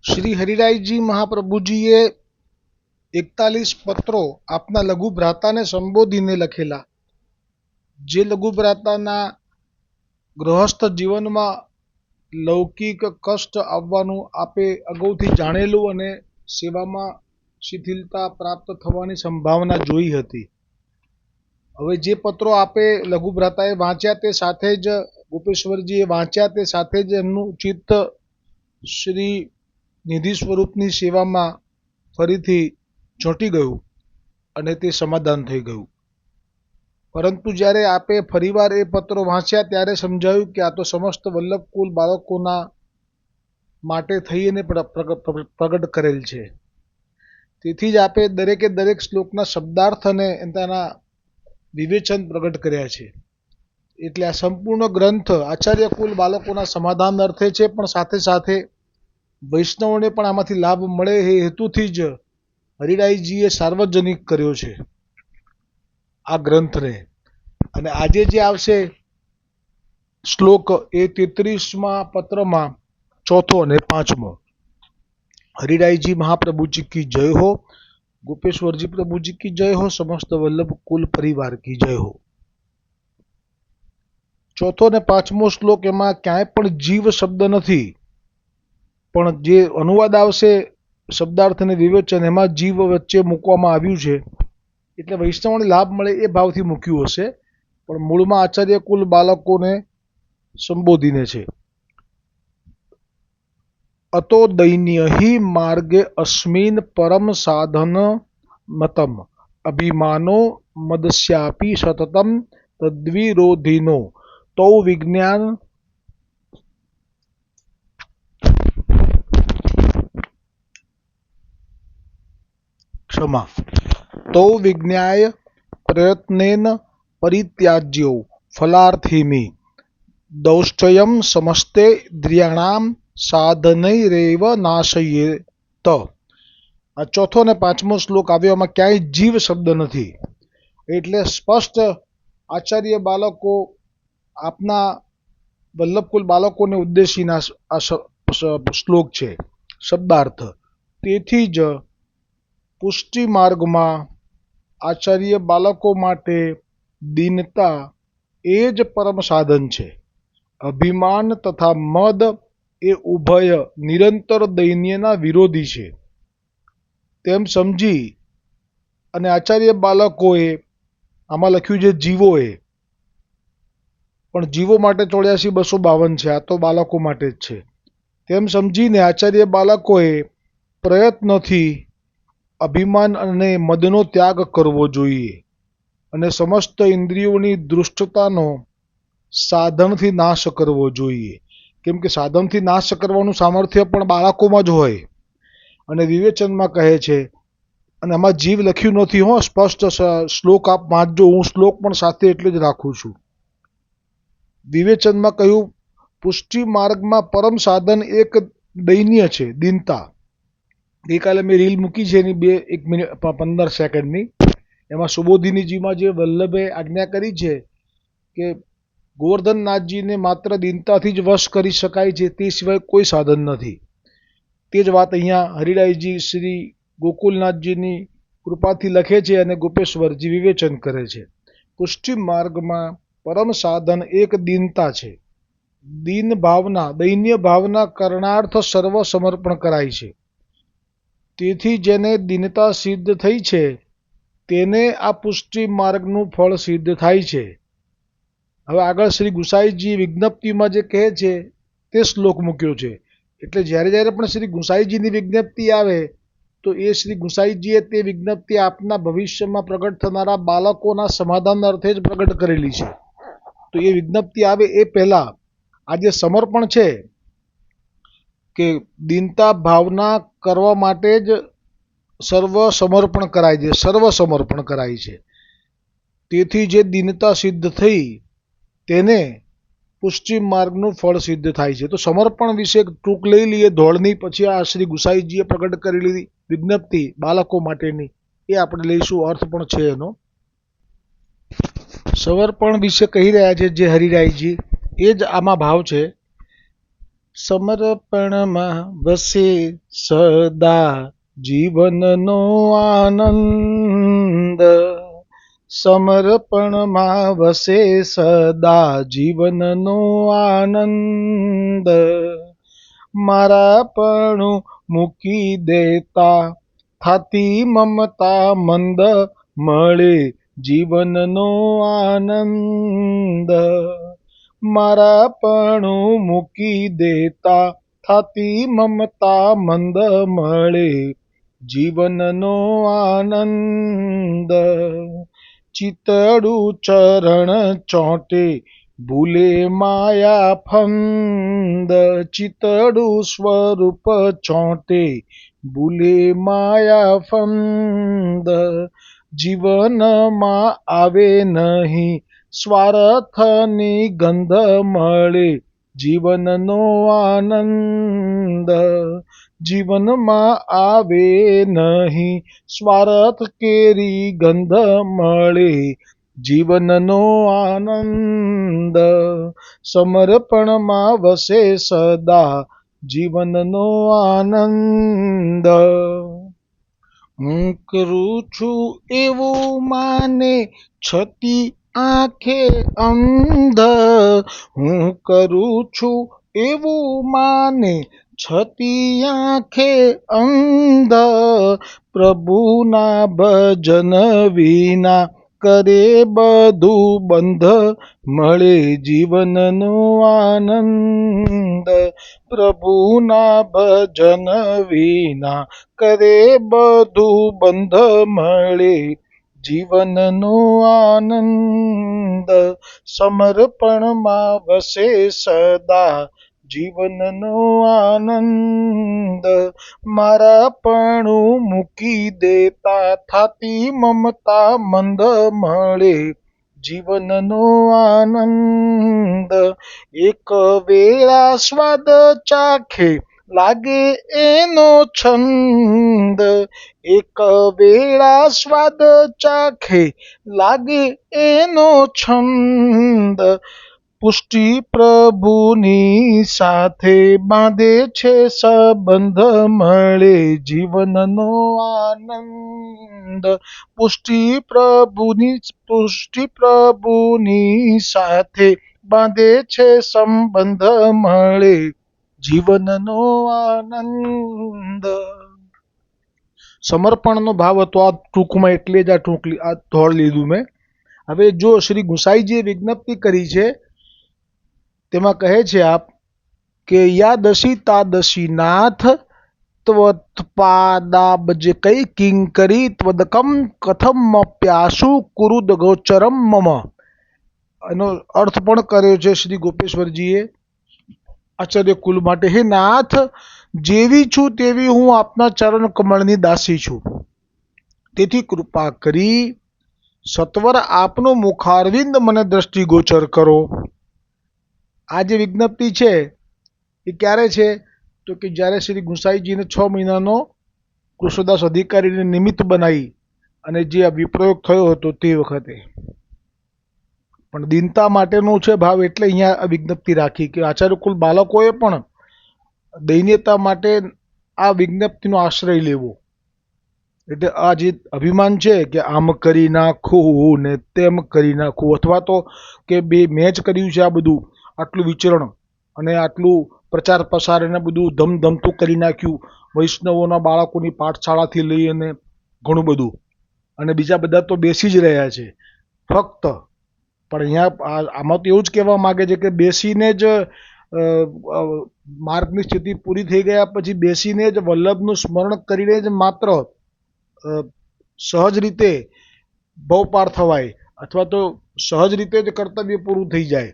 श्री हरिराय जी महाप्रभु जीए 41 પત્રો આપના લઘુ ભ્રાતાને સંબોધીને લખેલા, જે લઘુ ભ્રાતાના ગૃહસ્થ જીવનમાં લૌકિક કષ્ટ આવવાનું આપે અગાઉથી જાણેલું અને સેવામાં શિથિલતા પ્રાપ્ત થવાની સંભાવના જોઈ હતી. હવે જે પત્રો આપે લઘુ ભ્રાતાએ વાંચ્યા તે સાથે જ ગોપેશ્વરજીએ વાંચ્યા તે સાથે જ એમનું ચિત્ત શ્રી નિધિ સ્વરૂપની સેવામાં ફરીથી ચોંટી ગયું અને તે સમાધાન થઈ ગયું. પરંતુ જ્યારે આપે ફરીવાર એ પત્રો વાંચ્યા ત્યારે સમજાયું કે આ તો સમસ્ત વલ્લભકુલ બાળકોના માટે થઈને પ્રગટ કરેલ છે. તેથી જ આપે દરેકે દરેક શ્લોકના શબ્દાર્થ અને તેના વિવેચન પ્રગટ કર્યા છે. એટલે આ સંપૂર્ણ ગ્રંથ આચાર્ય કુલ બાળકોના સમાધાન અર્થે છે, પણ સાથે સાથે વૈષ્ણવોને પણ આમાંથી લાભ મળે એ હેતુથી જ હરિરાયજીએ સાર્વજનિક કર્યો છે આ ગ્રંથને. અને આજે જે આવશે શ્લોક એ 33મા પત્રમાં ચોથો અને પાંચમો. હરિરાયજી મહાપ્રભુજી કી જય હો, ગોપેશ્વરજી પ્રભુજી કી જય હો, સમસ્ત વલ્લભ કુલ પરિવાર કી જય હો. ચોથો અને પાંચમો શ્લોક એમાં ક્યાંય પણ જીવ શબ્દ નથી, પણ જે અનુવાદ આવશે શબ્દાર્થ અને વિવેચન એમાં જીવ વચ્ચે મૂકવામાં આવ્યું છે. એટલે વૈષ્ણવને લાભ મળે એ ભાવથી મૂક્યું હશે, પણ મૂળમાં આચાર્ય કુલ બાળકોને સંબોધીને છે. અતો દૈન્ય હિ માર્ગે અસ્મિન પરમ સાધન મતમ અભિમાનો મદસ્યાપી સતતમ તદ્વિરોધિનો તૌ વિજ્ઞાન ક્ષમા તૌ વિજ્ઞાય પ્રયત્નેન પરિત્યાજ્યો ફલાર્થિમી દૌશ્ચયમ સમસ્તે દ્રિયાણામ સાધનૈરેવ નાશયેત. આ ચોથો અને પાંચમો શ્લોક આવ્યો, એમાં ક્યાંય જીવ શબ્દ નથી. એટલે સ્પષ્ટ આચાર્ય બાળકો આપના વલ્લભકુલ બાળકોને ઉદ્દેશીના આ શ્લોક છે શબ્દાર્થ. તેથી જ પુષ્ટિ માર્ગમાં આચાર્ય બાળકો માટે દીનતા એ જ પરમ સાધન છે. અભિમાન તથા મદ એ ઉભય નિરંતર દૈન્યના વિરોધી છે તેમ સમજી અને આચાર્ય બાળકોએ આમાં લખ્યું છે જીવોએ, પણ જીવો માટે 84,252 છે, આ તો બાળકો માટે જ છે. તેમ સમજીને આચાર્ય બાળકોએ પ્રયત્નથી અભિમાન અને મદનો ત્યાગ કરવો જોઈએ અને સમસ્ત ઇન્દ્રિયોની દૃષ્ટતાનો સાધનથી નાશ કરવો જોઈએ. કેમ કે સાધનથી નાશ કરવાનું સામર્થ્ય પણ બાળકોમાં જ હોય. અને વિવેચનમાં કહે છે, અને આમાં જીવ લખ્યું નથી હો, સ્પષ્ટ શ્લોક આપ વાંચજો, હું શ્લોક પણ સાથે એટલે જ રાખું છું. વિવેચનમાં કહ્યું પુષ્ટિ માર્ગમાં પરમ સાધન એક દૈન્ય છે, દીનતા. ગઈકાલે મેં રીલ મૂકી છે એની 1 મિનિટ 15 સેકન્ડની. એમાં સુબોધિનીજીમાં જે વલ્લભે આજ્ઞા કરી છે કે ગોવર્ધનનાથજીને માત્ર દીનતાથી જ વશ કરી શકાય છે, તે સિવાય કોઈ સાધન નથી. તે જ વાત અહીંયા હરિરાયજી શ્રી ગોકુલનાથજીની કૃપાથી લખે છે અને ગોપેશ્વરજી વિવેચન કરે છે. પુષ્ટિ માર્ગમાં પરમ સાધન એક દીનતા છે. દીન ભાવના, દૈન્ય ભાવના કરણાર્થ સર્વ સમર્પણ કરાય છે. તેથી જેને દીનતા સિદ્ધ થઈ છે તેને આ પુષ્ટિ માર્ગનું ફળ સિદ્ધ થાય છે. હવે આગળ શ્રી ગુસાઈજી વિજ્ઞપ્તિમાં જે કહે છે તે શ્લોક મૂક્યો છે. એટલે જ્યારે જ્યારે પણ શ્રી ગુસાઈજીની વિજ્ઞપ્તિ આવે તો એ શ્રી ગુસાઈજીએ તે વિજ્ઞપ્તિ આપના ભવિષ્યમાં પ્રગટ થનારા બાળકોના સમાધાન અર્થે જ પ્રગટ કરેલી છે. તો એ વિજ્ઞપ્તિ આવે એ પહેલાં આ જે સમર્પણ છે કે દીનતા ભાવના કરવા માટે જ સર્વ સમર્પણ કરાય છે, સર્વ સમર્પણ કરાય છે. તેથી જે દીનતા સિદ્ધ થઈ તેને પુષ્ટિ માર્ગનું ફળ સિદ્ધ થાય છે. તો સમર્પણ વિશે ટૂંક લઈ લઈએ ધોળની, પછી આ શ્રી ગુસાઈજીએ પ્રગટ કરેલી વિજ્ઞપ્તિ બાળકો માટેની એ આપણે લઈશું, અર્થ પણ છે એનો. સમર્પણ વિશે કહી રહ્યા છે જે હરિરાયજી, એ જ આમાં ભાવ છે સમર્પણમાં વસે સદા જીવનનો આનંદ. સમર્પણમાં વસે સદા જીવનનો આનંદ. મારાપણું મૂકી દેતા થાતી મમતા મંદ મળે જીવનનો આનંદ. મારાપણું મૂકી દેતા થાતી મમતા મંદ મળે જીવનનો આનંદ. ચિતડું ચરણ ચોંટે ભૂલે માયા ફંદ. ચિતડું સ્વરૂપ ચોંટે ભૂલે માયા ફંદ. જીવનમાં આવે નહીં સ્વાર્થની ગંધ મળે જીવનનો આનંદ. જીવનમાં આવે નહીં સ્વાર્થ કેરી ગંધ મળે જીવનનો આનંદ. સમર્પણમાં વસે સદા જીવનનો આનંદ. હું કરું છું એવું માને છતી આંખે અંધ. હું કરું છું એવું માને છતી આંખે અંધ. પ્રભુના ભજન વિના કરે બધું બંધ મળે જીવનનો આનંદ. પ્રભુના ભજન વિના કરે બધું બંધ મળે જીવનનો આનંદ. સમર્પણમાં વસે સદા જીવનનો આનંદ. મારાપણું મૂકી દેતા થાતી મમતા મંદ મળે જીવનનો આનંદ. એક વેળા સ્વાદ ચાખે લાગે એનો છંદ. એક વેળા સ્વાદ ચાખે લાગે એનો છંદ. પુષ્ટિ પ્રભુની સાથે બાંધે છે સંબંધ મળે જીવનનો આનંદ. પુષ્ટિ પ્રભુની સાથે બાંધે છે સંબંધ મળે જીવનનો આનંદ. સમર્પણનો ભાવ હતો આ ટૂંકમાં, એટલે જ આ ધોળ લીધું મેં. હવે જો શ્રી ગુસાઈજીએ વિજ્ઞપ્તિ કરી છે તેમાં કહે છે આપ કે યાદશી તાદશી નાથ ત્વત્પાદાબ્જે કઈ કિંકરી ત્વદકમ કથમ પ્યાસુ કુરુદ ગોચરમ મમ. એનો અર્થ પણ કર્યો છે શ્રી ગોપેશ્વરજીએ આચાર્ય કુલ માટે. હે નાથ, જેવી છું તેવી હું આપના ચરણ કમળની દાસી છું. તેથી કૃપા કરી સત્વર આપનો મુખારવિંદ મને દ્રષ્ટિગોચર કરો. આ જે વિજ્ઞપ્તિ છે એ ક્યારે છે તો કે જ્યારે શ્રી ગુસાઈજીને 6 મહિનાનો કૃષ્ણદાસ અધિકારીને નિમિત્ત બનાવી અને જે આ વિપ્રયોગ થયો હતો તે વખતે. પણ દીનતા માટેનો છે ભાવ, એટલે અહીંયા આ વિજ્ઞપ્તિ રાખી કે આચાર્યકુલ બાળકોએ પણ દૈન્યતા માટે આ વિજ્ઞપ્તિનો આશ્રય લેવો. એટલે આ જે અભિમાન છે કે આમ કરી નાખું ને તેમ કરી નાખું, અથવા તો કે મેં જ કર્યું છે આ બધું, આટલું વિચરણ અને આટલું પ્રચાર પ્રસાર એને બધું ધમધમતું કરી નાખ્યું, વૈષ્ણવોના બાળકોની પાઠશાળાથી લઈ અને ઘણું બધું, અને બીજા બધા તો બેસી જ રહ્યા છે ફક્ત. પણ અહીંયા આમાં તો એવું જ કહેવા માગે છે કે બેસીને જ માર્ગની સ્થિતિ પૂરી થઈ ગયા પછી બેસીને જ વલ્લભનું સ્મરણ કરીને જ માત્ર સહજ રીતે ભવપાર થવાય, અથવા તો સહજ રીતે જ કર્તવ્ય પૂરું થઈ જાય.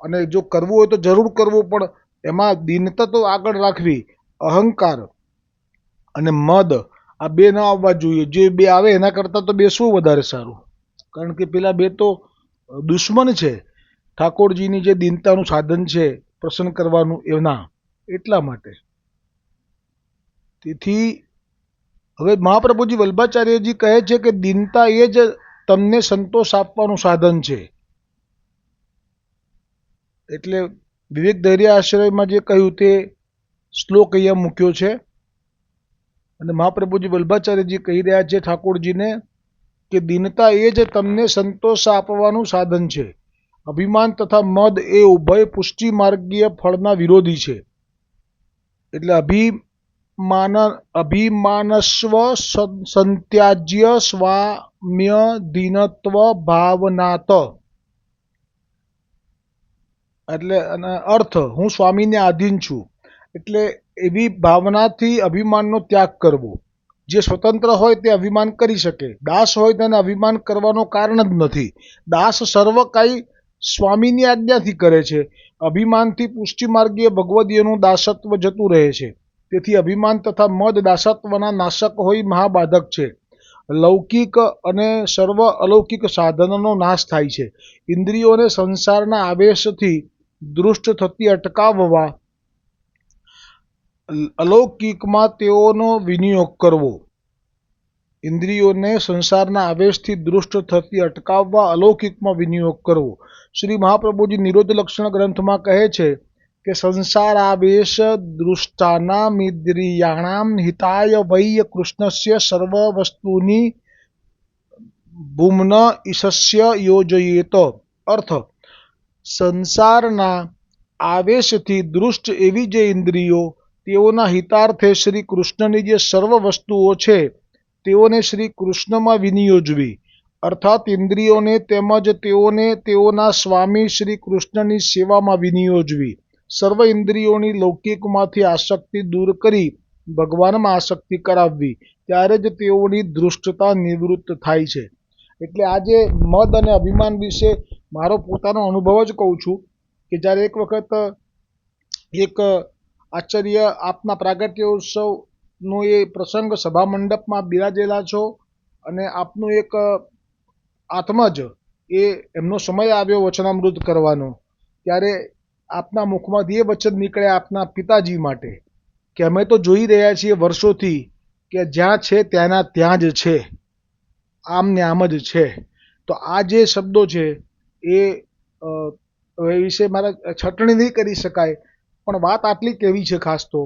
અને જો કરવું હોય તો જરૂર કરવું, પણ એમાં દીનતા તો આગળ રાખવી. અહંકાર અને મદ આ બે ન આવવા જોઈએ. જે બે આવે એના કરતાં તો બેસવું વધારે સારું, કારણ કે પેલા બે તો દુશ્મન છે ઠાકોરજીની જે દીનતાનું સાધન છે પ્રસન્ન કરવાનું એના, એટલા માટે. તેથી હવે મહાપ્રભુજી વલ્ભાચાર્યજી કહે છે કે દીનતા એ જ તમને સંતોષ આપવાનું સાધન છે. એટલે વિવેક ધૈર્ય આશ્રયમાં જે કહ્યું તે શ્લોક અહીંયા મૂક્યો છે અને મહાપ્રભુજી વલ્ભાચાર્યજી કહી રહ્યા છે ઠાકોરજીને કે દીનતા એ જ તમને સંતોષ આપવાનું સાધન છે. અભિમાન તથા મદ એ ઉભય પુષ્ટિ માર્ગીય ફળના વિરોધી છે. એટલે અભિમાનસ્વ સંત્યાજ્ય સ્વામ્ય દીનત્વ ભાવનાત, એટલે અર્થ હું સ્વામીને આધીન છું, એટલે એવી ભાવનાથી અભિમાનનો ત્યાગ કરવો. જે સ્વતંત્ર હોય તે અભિમાન કરી શકે, દાસ હોય તેને અભિમાન કરવાનો કારણ જ નથી. દાસ સર્વ કાંઈ સ્વામીની આજ્ઞાથી કરે છે. અભિમાનથી પુષ્ટિ માર્ગીય ભગવદીયનું દાસત્વ જતું રહે છે. તેથી અભિમાન તથા મદ દાસત્વના નાશક હોઈ મહાબાધક છે. લૌકિક અને સર્વ અલૌકિક સાધનોનો નાશ થાય છે. ઇન્દ્રિયોને સંસારના આવેશથી દૃષ્ટ થતી અટકાવવા અલૌકિકમાં તેઓનો વિનિયોગ કરવો. ઇન્દ્રિયોને સંસારના આવેશથી દૃષ્ટ થતી અટકાવવા અલૌકિકમાં વિનિયોગ કરવો. શ્રી મહાપ્રભુજી નિરોધ લક્ષણ ગ્રંથમાં કહે છે કે સંસારાવેશ દૃષ્ટાનામિન્દ્રિયાણામ હિતાય વૈ કૃષ્ણસ્ય સર્વ વસ્તુની ભૂમ્ન ઈશસ્ય યોજયેત. અર્થ, સંસારના આવેશથી દૃષ્ટ એવી જે ઇન્દ્રિયો તેઓના હિતાર્થે શ્રી કૃષ્ણની જે સર્વ વસ્તુઓ છે તેઓને શ્રી કૃષ્ણમાં વિનિયોજવી, અર્થાત ઇન્દ્રિયોને તેમજ તેઓને તેઓના સ્વામી શ્રી કૃષ્ણની સેવામાં વિનિયોજવી. સર્વ ઇન્દ્રિયોની લૌકિકમાંથી આસક્તિ દૂર કરી ભગવાનમાં આસક્તિ કરાવવી, ત્યારે જ તેઓની દૃષ્ટતા નિવૃત્ત થાય છે. એટલે આજે મદ અને અભિમાન વિશે મારો પોતાનો અનુભવ જ કહું છું કે જ્યારે એક વખત એક આચાર્ય આપના પ્રાગટ્ય ઉત્સવનો એ પ્રસંગ સભા મંડપમાં બિરાજેલા છો અને આપનું એક આત્મજ એ એમનો સમય આવ્યો વચનામૃત કરવાનો, ત્યારે આપના મુખમાંથી એ વચન નીકળ્યા આપના પિતાજી માટે કે અમે તો જોઈ રહ્યા છીએ વર્ષોથી કે જ્યાં છે ત્યાંના ત્યાં જ છે, આમ ને આમ જ છે. તો આ જે શબ્દો છે એ વિશે મારે છટણી નહીં કરી શકાય, પણ વાત આટલી કહેવી છે ખાસ તો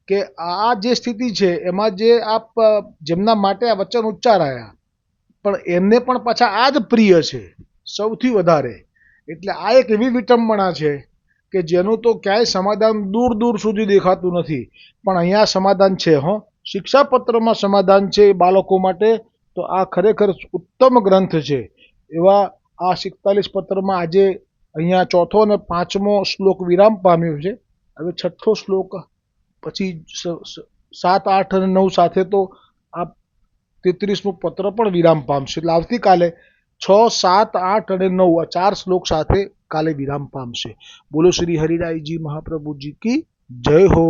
કે આ જે સ્થિતિ છે એમાં જે આપ જેમના માટે આ વચન ઉચ્ચારાયા પણ એમને પણ પાછા આ જ પ્રિય છે સૌથી વધારે. એટલે આ એક એવી વિટંબણા છે કે જેનું તો ક્યાંય સમાધાન દૂર દૂર સુધી દેખાતું નથી, પણ અહીંયા સમાધાન છે. શિક્ષાપત્રમાં સમાધાન છે બાળકો માટે. તો આ ખરેખર ઉત્તમ ગ્રંથ છે. એવા આ 46 પત્રમાં આજે અહીંયા ચોથો અને પાંચમો શ્લોક વિરામ પામ્યો છે. હવે છઠ્ઠો શ્લોક પછી 7, 8 અને 9 સાથે તો આ 33મું પત્ર પણ વિરામ પામશે. એટલે આવતીકાલે 6, 7, 8 અને 9 આ 4 શ્લોક સાથે કાલે વિરામ પામશે. બોલો શ્રી હરિરાયજી મહાપ્રભુજી કી જય હો.